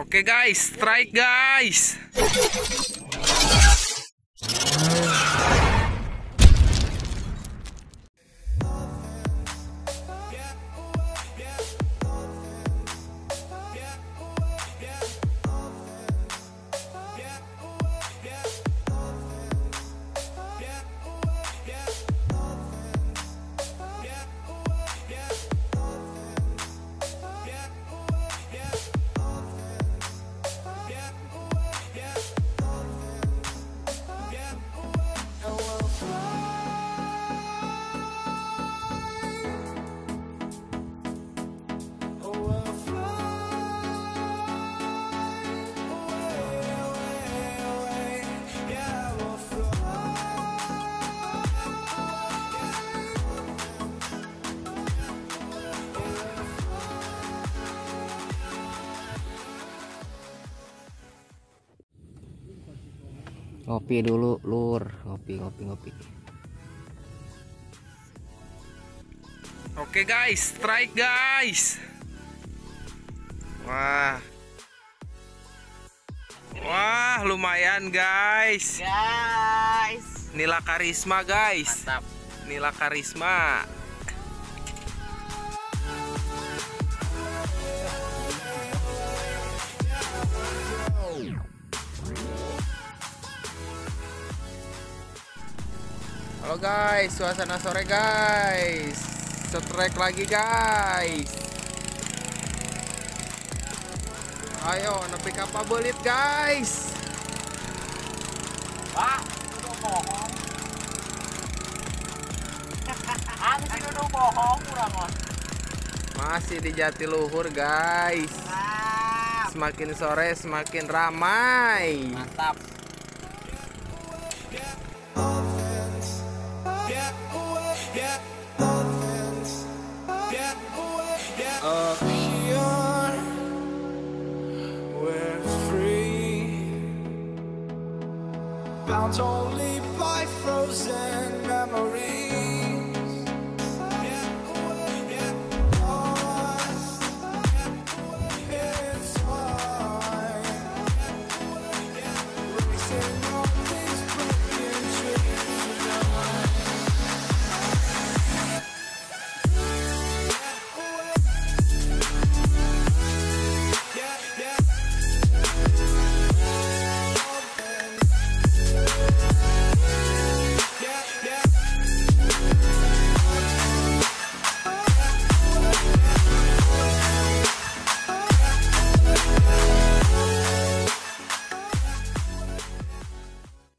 Oke guys, strike guys. Ngopi dulu lur, ngopi. Oke guys, strike guys. Wah, lumayan guys. Nila karisma guys. Mantap. Nila karisma. Halo guys, suasana sore guys. Strike lagi guys. Ayo nepi kapal belit guys. Pak, duduk bohong. Aku sih duduk bohong kurang mah. Masih di Jatiluhur guys. Semakin sore semakin ramai. Mantap. Up here, we're free, bound only by frozen memories.